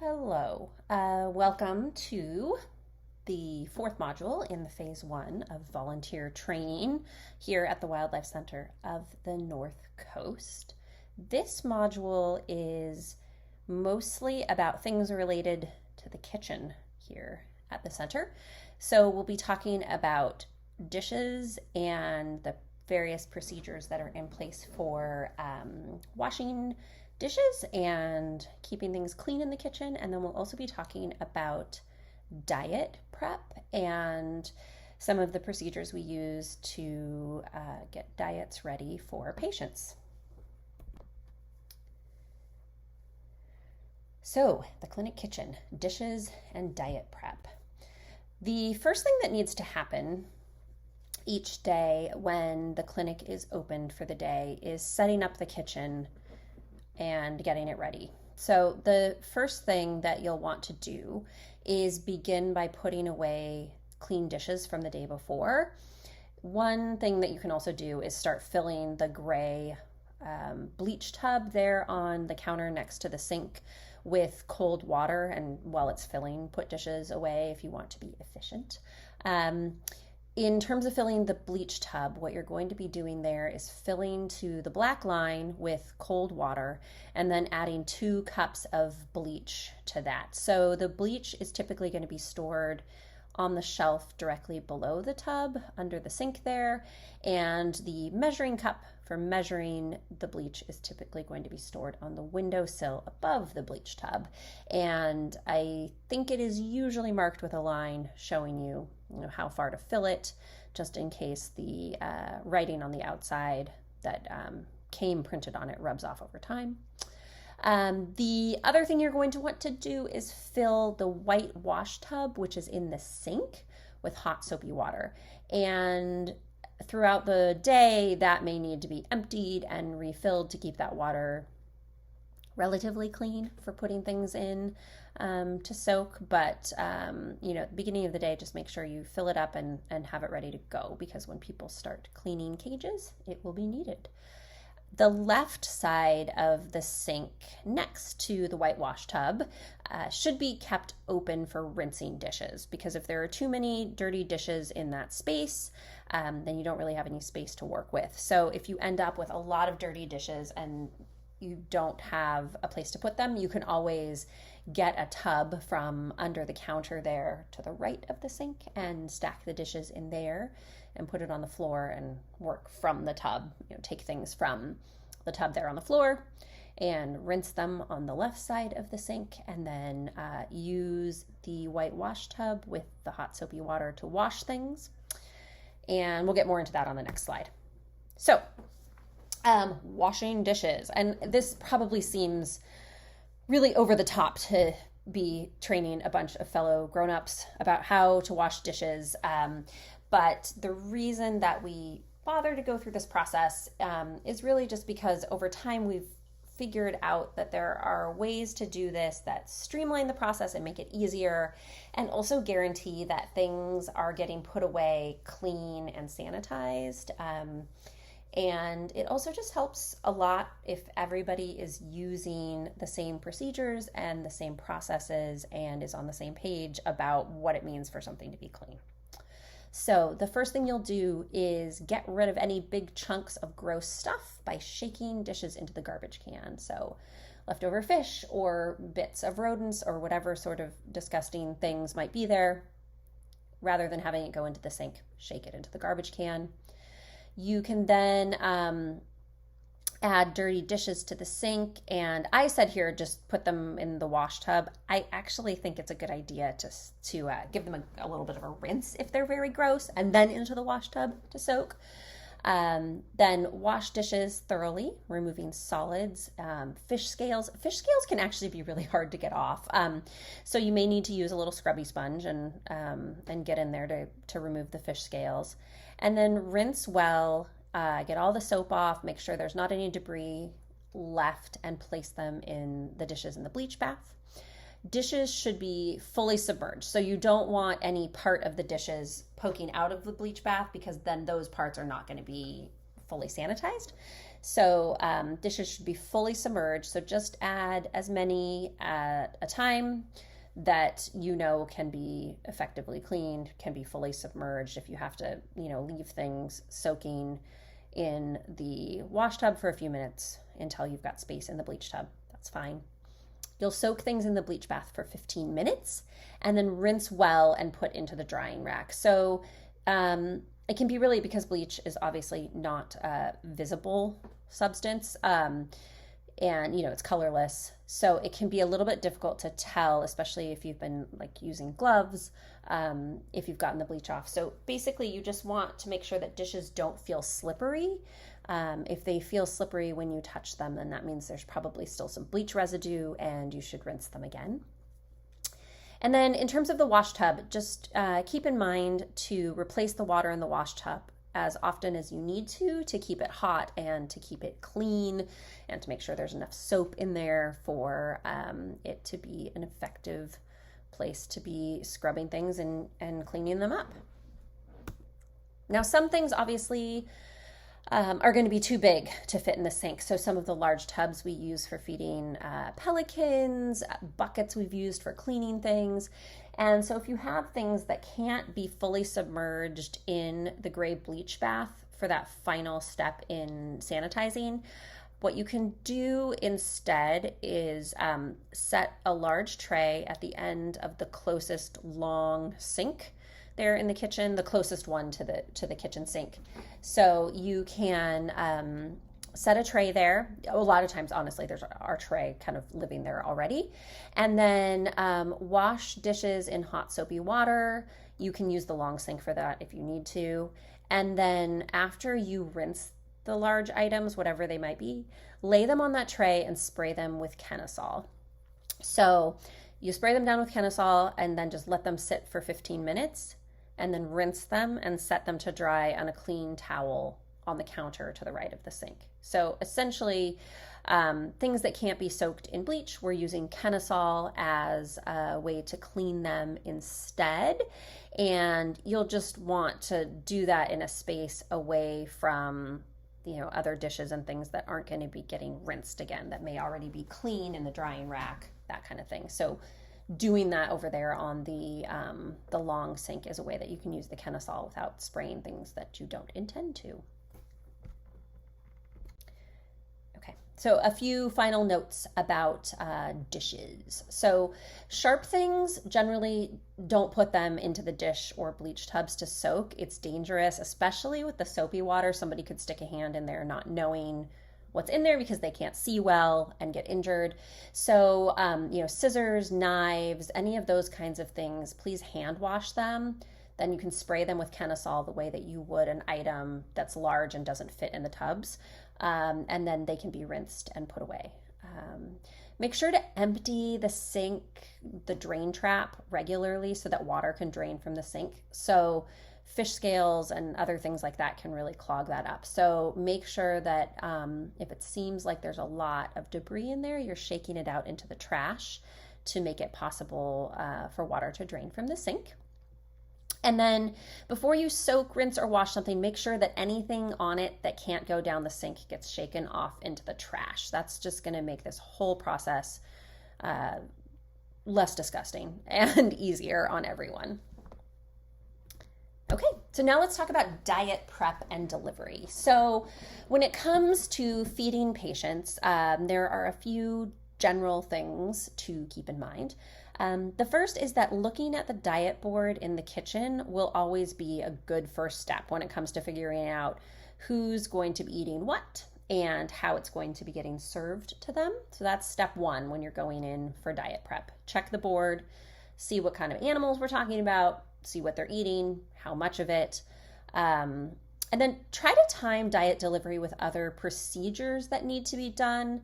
Hello, welcome to the fourth module in the phase one of volunteer training here at the Wildlife Center of the North Coast. This module is mostly about things related to the kitchen here at the center. So we'll be talking about dishes and the various procedures that are in place for washing dishes and keeping things clean in the kitchen. And then we'll also be talking about diet prep and some of the procedures we use to get diets ready for patients. So, the clinic kitchen, dishes and diet prep. The first thing that needs to happen each day when the clinic is opened for the day is setting up the kitchen and getting it ready. So the first thing that you'll want to do is begin by putting away clean dishes from the day before. One thing that you can also do is start filling the gray bleach tub there on the counter next to the sink with cold water, and while it's filling, put dishes away if you want to be efficient. In terms of filling the bleach tub, what you're going to be doing there is filling to the black line with cold water and then adding 2 cups of bleach to that. So the bleach is typically going to be stored on the shelf directly below the tub under the sink there, and the measuring cup for measuring the bleach is typically going to be stored on the windowsill above the bleach tub. And I think it is usually marked with a line showing you how far to fill it, just in case the writing on the outside that came printed on it rubs off over time. The other thing you're going to want to do is fill the white wash tub, which is in the sink, with hot soapy water. And throughout the day, that may need to be emptied and refilled to keep that water relatively clean for putting things in to soak. But at the beginning of the day, just make sure you fill it up and have it ready to go, because when people start cleaning cages, it will be needed. The left side of the sink next to the white wash tub should be kept open for rinsing dishes, because if there are too many dirty dishes in that space, then you don't really have any space to work with. So if you end up with a lot of dirty dishes and you don't have a place to put them, you can always get a tub from under the counter there to the right of the sink and stack the dishes in there and put it on the floor and work from the tub. Take things from the tub there on the floor and rinse them on the left side of the sink, and then use the white wash tub with the hot soapy water to wash things. And we'll get more into that on the next slide. So, washing dishes. And this probably seems really over the top to be training a bunch of fellow grown-ups about how to wash dishes. But the reason that we bother to go through this process is really just because over time we've figured out that there are ways to do this that streamline the process and make it easier, and also guarantee that things are getting put away clean and sanitized. And it also just helps a lot if everybody is using the same procedures and the same processes and is on the same page about what it means for something to be clean. So the first thing you'll do is get rid of any big chunks of gross stuff by shaking dishes into the garbage can. So leftover fish or bits of rodents or whatever sort of disgusting things might be there, rather than having it go into the sink, shake it into the garbage can. You can then add dirty dishes to the sink, and I said here just put them in the wash tub. I actually think it's a good idea to give them a little bit of a rinse if they're very gross, and then into the wash tub to soak. Then wash dishes thoroughly, removing solids. Fish scales can actually be really hard to get off, so you may need to use a little scrubby sponge and get in there to remove the fish scales. And then rinse well, get all the soap off, make sure there's not any debris left, and place them in the dishes in the bleach bath. Dishes should be fully submerged, so you don't want any part of the dishes poking out of the bleach bath, because then those parts are not going to be fully sanitized. So dishes should be fully submerged. So just add as many at a time that you know can be effectively cleaned, can be fully submerged. If you have to, leave things soaking in the wash tub for a few minutes until you've got space in the bleach tub, that's fine. You'll soak things in the bleach bath for 15 minutes and then rinse well and put into the drying rack. So it can be really, because bleach is obviously not a visible substance, and it's colorless, so it can be a little bit difficult to tell, especially if you've been using gloves, if you've gotten the bleach off. So basically you just want to make sure that dishes don't feel slippery. If they feel slippery when you touch them, then that means there's probably still some bleach residue and you should rinse them again. And then in terms of the wash tub, just keep in mind to replace the water in the wash tub as often as you need to keep it hot and to keep it clean and to make sure there's enough soap in there for it to be an effective place to be scrubbing things and cleaning them up. Now, some things obviously are going to be too big to fit in the sink. So some of the large tubs we use for feeding pelicans, buckets we've used for cleaning things. And so if you have things that can't be fully submerged in the gray bleach bath for that final step in sanitizing, what you can do instead is set a large tray at the end of the closest long sink there in the kitchen, the closest one to the kitchen sink. So you can set a tray there. A lot of times, honestly, there's our tray kind of living there already. And then wash dishes in hot soapy water. You can use the long sink for that if you need to. And then after you rinse the large items, whatever they might be, lay them on that tray and spray them with Kenasol. So you spray them down with Kenasol and then just let them sit for 15 minutes and then rinse them and set them to dry on a clean towel on the counter to the right of the sink. So essentially, things that can't be soaked in bleach, we're using Kenasol as a way to clean them instead. And you'll just want to do that in a space away from other dishes and things that aren't going to be getting rinsed again, that may already be clean in the drying rack, that kind of thing. So doing that over there on the long sink is a way that you can use the Kenasol without spraying things that you don't intend to. Okay, so a few final notes about dishes. So sharp things, generally don't put them into the dish or bleach tubs to soak. It's dangerous, especially with the soapy water. Somebody could stick a hand in there not knowing what's in there because they can't see well and get injured. So, scissors, knives, any of those kinds of things, please hand wash them. Then you can spray them with Kenasol the way that you would an item that's large and doesn't fit in the tubs. And then they can be rinsed and put away. Make sure to empty the sink, the drain trap regularly so that water can drain from the sink. So fish scales and other things like that can really clog that up. So make sure that if it seems like there's a lot of debris in there, you're shaking it out into the trash to make it possible for water to drain from the sink. And then before you soak, rinse, or wash something, make sure that anything on it that can't go down the sink gets shaken off into the trash. That's just going to make this whole process less disgusting and easier on everyone. Okay, so now let's talk about diet prep and delivery. So when it comes to feeding patients, there are a few general things to keep in mind. The first is that looking at the diet board in the kitchen will always be a good first step when it comes to figuring out who's going to be eating what and how it's going to be getting served to them. So that's step one when you're going in for diet prep. Check the board, see what kind of animals we're talking about, see what they're eating, how much of it, and then try to time diet delivery with other procedures that need to be done.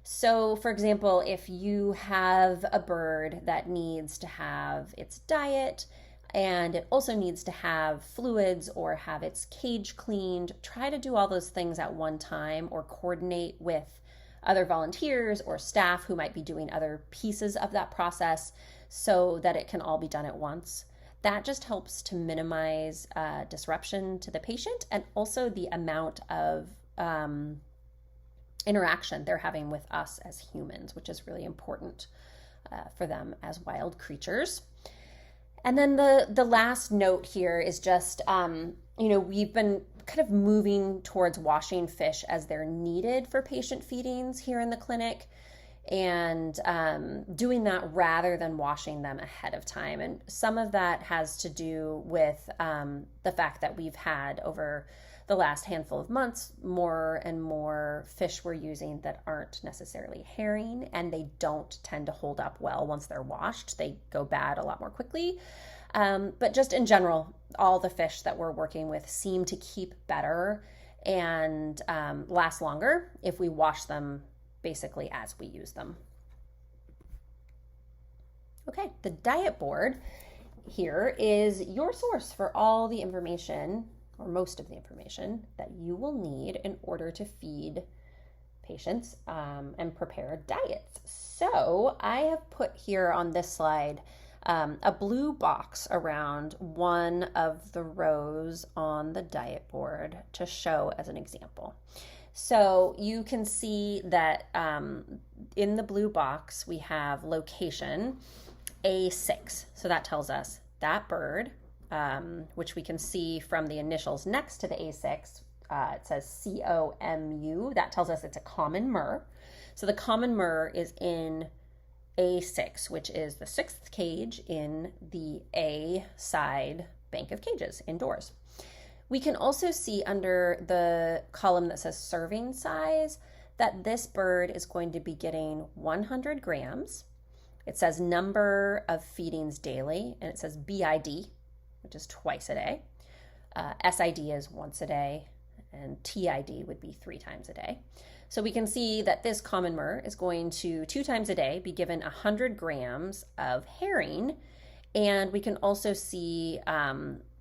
So, for example, if you have a bird that needs to have its diet and it also needs to have fluids or have its cage cleaned, try to do all those things at one time or coordinate with other volunteers or staff who might be doing other pieces of that process so that it can all be done at once. That just helps to minimize disruption to the patient and also the amount of interaction they're having with us as humans, which is really important for them as wild creatures. And then the last note here is just, we've been kind of moving towards washing fish as they're needed for patient feedings here in the clinic, and doing that rather than washing them ahead of time. And some of that has to do with the fact that we've had over the last handful of months more and more fish we're using that aren't necessarily herring, and they don't tend to hold up well once they're washed. They go bad a lot more quickly. But just in general, all the fish that we're working with seem to keep better and last longer if we wash them basically as we use them. Okay, the diet board here is your source for all the information, or most of the information, that you will need in order to feed patients and prepare diets. So I have put here on this slide a blue box around one of the rows on the diet board to show as an example. So you can see that in the blue box we have location A6. So that tells us that bird, which we can see from the initials next to the A6, it says COMU. That tells us it's a common murre. So the common murre is in A6, which is the 6th cage in the A side bank of cages indoors. We can also see under the column that says serving size that this bird is going to be getting 100 grams. It says number of feedings daily, and it says BID, which is twice a day. SID is once a day, and TID would be 3 times a day. So we can see that this common murre is going to 2 times a day be given 100 grams of herring. And we can also see,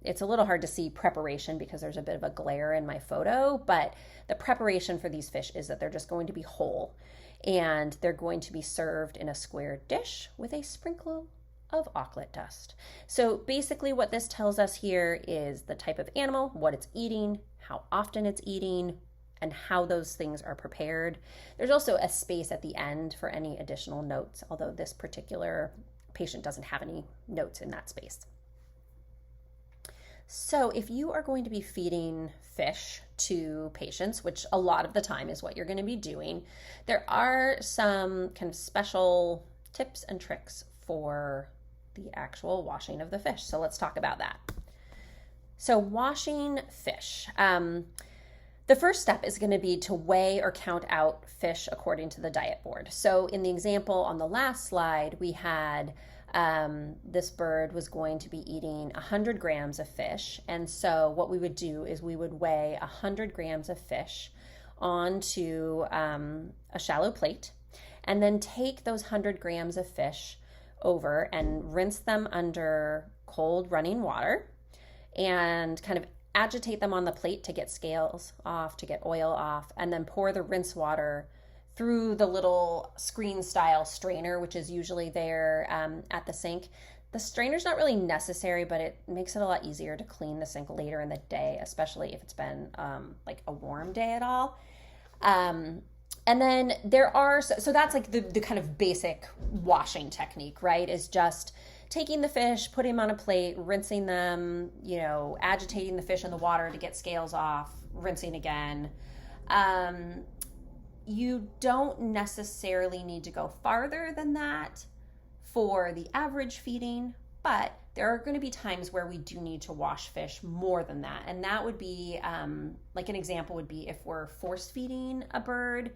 it's a little hard to see preparation because there's a bit of a glare in my photo, but the preparation for these fish is that they're just going to be whole, and they're going to be served in a square dish with a sprinkle of auklet dust. So basically what this tells us here is the type of animal, what it's eating, how often it's eating, and how those things are prepared. There's also a space at the end for any additional notes, although this particular patient doesn't have any notes in that space. So if you are going to be feeding fish to patients, which a lot of the time is what you're going to be doing, there are some kind of special tips and tricks for the actual washing of the fish. So let's talk about that. So washing fish. The first step is going to be to weigh or count out fish according to the diet board. So in the example on the last slide, we had this bird was going to be eating 100 grams of fish. And so what we would do is we would weigh 100 grams of fish onto a shallow plate, and then take those 100 grams of fish over and rinse them under cold running water and kind of agitate them on the plate to get scales off, to get oil off, and then pour the rinse water through the little screen style strainer, which is usually there at the sink. The strainer's not really necessary, but it makes it a lot easier to clean the sink later in the day, especially if it's been like a warm day at all. And then there are, so that's like the kind of basic washing technique, right? Is just taking the fish, putting them on a plate, rinsing them, agitating the fish in the water to get scales off, rinsing again. You don't necessarily need to go farther than that for the average feeding, but there are going to be times where we do need to wash fish more than that. And that would be, like an example would be if we're force feeding a bird,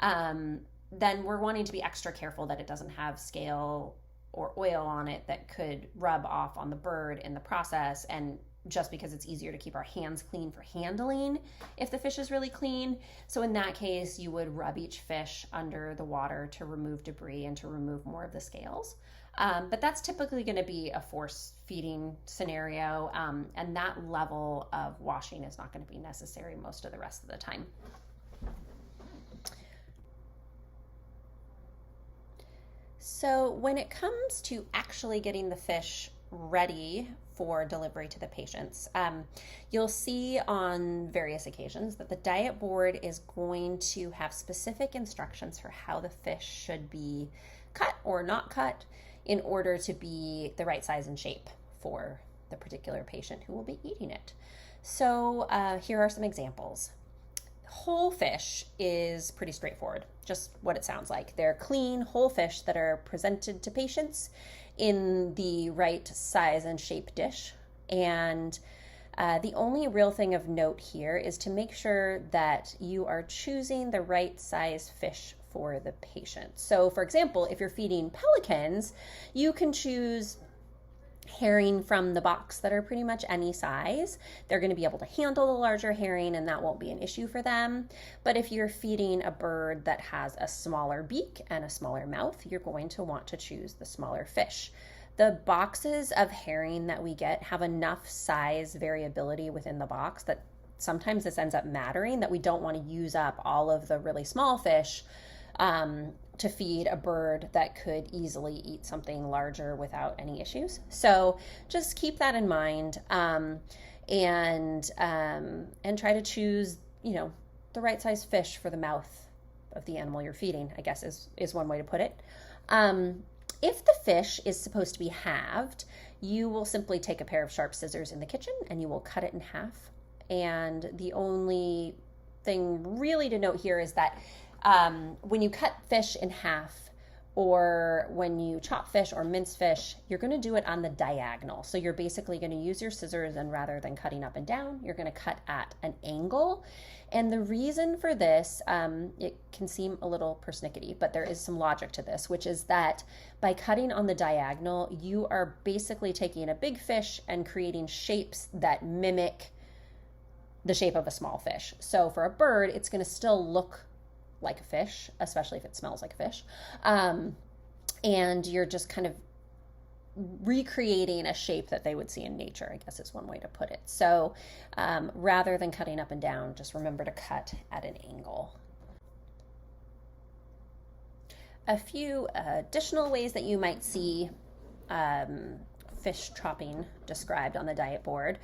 then we're wanting to be extra careful that it doesn't have scale or oil on it that could rub off on the bird in the process, and just because it's easier to keep our hands clean for handling if the fish is really clean. So in that case, you would rub each fish under the water to remove debris and to remove more of the scales. But that's typically going to be a force feeding scenario, and that level of washing is not going to be necessary most of the rest of the time. So when it comes to actually getting the fish ready for delivery to the patients. You'll see on various occasions that the diet board is going to have specific instructions for how the fish should be cut or not cut in order to be the right size and shape for the particular patient who will be eating it. So here are some examples. Whole fish is pretty straightforward, just what it sounds like. They're clean, whole fish that are presented to patients in the right size and shape dish. And the only real thing of note here is to make sure that you are choosing the right size fish for the patient. So for example, if you're feeding pelicans, you can choose herring from the box that are pretty much any size. They're going to be able to handle the larger herring and that won't be an issue for them. But if you're feeding a bird that has a smaller beak and a smaller mouth, you're going to want to choose the smaller fish. The boxes of herring that we get have enough size variability within the box that sometimes this ends up mattering, that we don't want to use up all of the really small fish to feed a bird that could easily eat something larger without any issues. So just keep that in mind, and try to choose, the right size fish for the mouth of the animal you're feeding, I guess is one way to put it. If the fish is supposed to be halved, you will simply take a pair of sharp scissors in the kitchen and you will cut it in half. And the only thing really to note here is that when you cut fish in half, or when you chop fish or mince fish, you're going to do it on the diagonal. So you're basically going to use your scissors, and rather than cutting up and down, you're going to cut at an angle. And the reason for this, it can seem a little persnickety, but there is some logic to this, which is that by cutting on the diagonal, you are basically taking a big fish and creating shapes that mimic the shape of a small fish. So for a bird, it's going to still look like a fish, especially if it smells like a fish. And you're just kind of recreating a shape that they would see in nature, I guess is one way to put it. So rather than cutting up and down, just remember to cut at an angle. A few additional ways that you might see fish chopping described on the diet board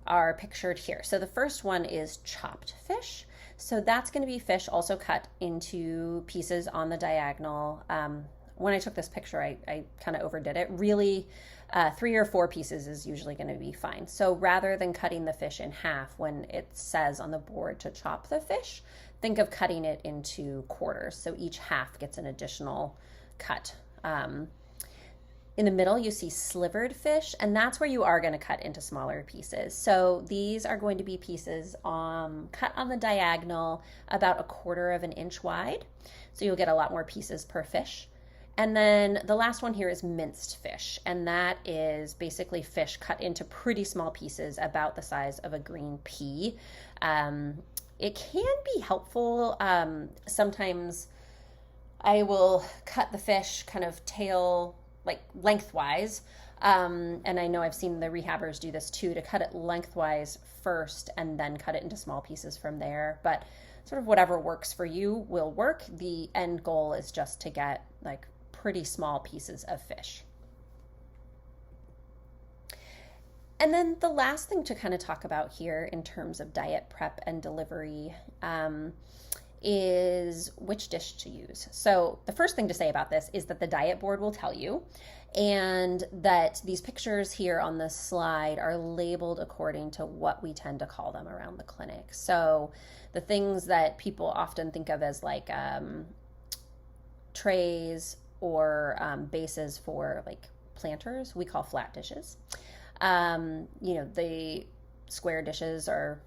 are pictured here. So the first one is chopped fish. So that's going to be fish also cut into pieces on the diagonal. When I took this picture, I kind of overdid it. Really, 3 or 4 pieces is usually going to be fine. So rather than cutting the fish in half when it says on the board to chop the fish, think of cutting it into quarters. So each half gets an additional cut. In the middle, you see slivered fish, and that's where you are going to cut into smaller pieces. So these are going to be pieces cut on the diagonal about 1/4 inch wide. So you'll get a lot more pieces per fish. And then the last one here is minced fish, and that is basically fish cut into pretty small pieces about the size of a green pea. It can be helpful. Sometimes I will cut the fish kind of tail, like lengthwise. And I know I've seen the rehabbers do this too, to cut it lengthwise first and then cut it into small pieces from there. But sort of whatever works for you will work. The end goal is just to get like pretty small pieces of fish. And then the last thing to kind of talk about here in terms of diet prep and delivery is which dish to use. So the first thing to say about this is that the diet board will tell you, and that these pictures here on this slide are labeled according to what we tend to call them around the clinic. So the things that people often think of as like trays or bases for like planters, we call flat dishes. The square dishes are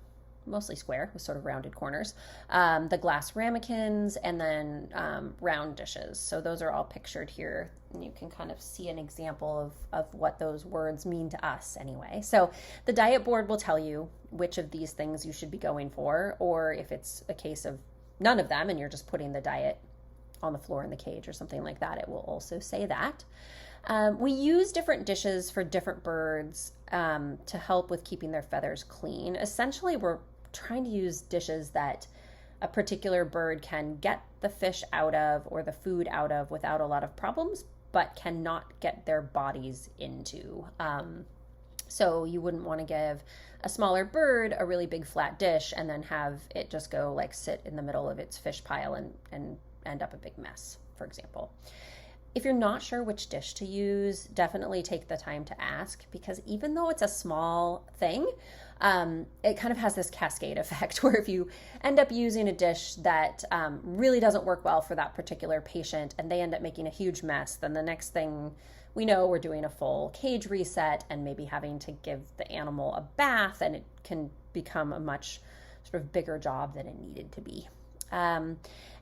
mostly square with sort of rounded corners, the glass ramekins, and then round dishes. So those are all pictured here, and you can kind of see an example of what those words mean to us anyway. So the diet board will tell you which of these things you should be going for, or if it's a case of none of them and you're just putting the diet on the floor in the cage or something like that, it will also say that. We use different dishes for different birds to help with keeping their feathers clean. Essentially, we're trying to use dishes that a particular bird can get the fish out of or the food out of without a lot of problems, but cannot get their bodies into. So you wouldn't want to give a smaller bird a really big flat dish and then have it just go like sit in the middle of its fish pile and end up a big mess, for example. If you're not sure which dish to use, definitely take the time to ask, because even though it's a small thing, it kind of has this cascade effect where if you end up using a dish that really doesn't work well for that particular patient and they end up making a huge mess, then the next thing we know, we're doing a full cage reset and maybe having to give the animal a bath, and it can become a much sort of bigger job than it needed to be.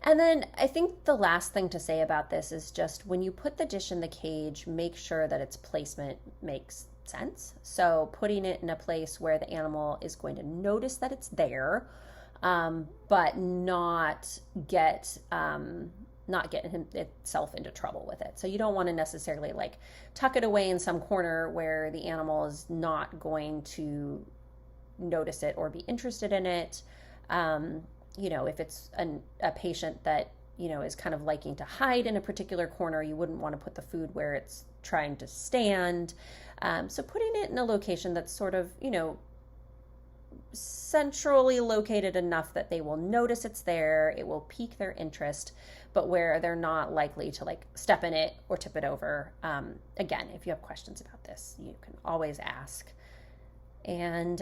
And then I think the last thing to say about this is just when you put the dish in the cage, make sure that its placement makes sense. So putting it in a place where the animal is going to notice that it's there, but not get itself into trouble with it. So you don't want to necessarily like tuck it away in some corner where the animal is not going to notice it or be interested in it. If it's a patient that, is kind of liking to hide in a particular corner, you wouldn't want to put the food where it's trying to stand. So putting it in a location that's sort of, centrally located enough that they will notice it's there, it will pique their interest, but where they're not likely to like step in it or tip it over. Again, if you have questions about this, you can always ask. And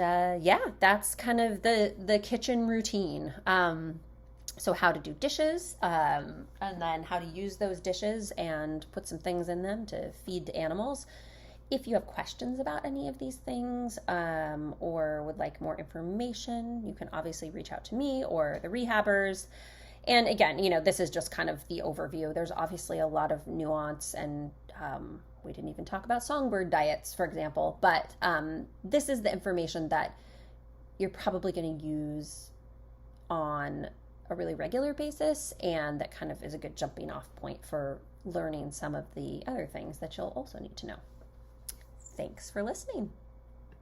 that's kind of the kitchen routine. So how to do dishes, and then how to use those dishes and put some things in them to feed to animals. If you have questions about any of these things, or would like more information, you can obviously reach out to me or the rehabbers. And again, this is just kind of the overview. There's obviously a lot of nuance, and we didn't even talk about songbird diets, for example, but this is the information that you're probably going to use on a really regular basis, and that kind of is a good jumping off point for learning some of the other things that you'll also need to know. Thanks for listening.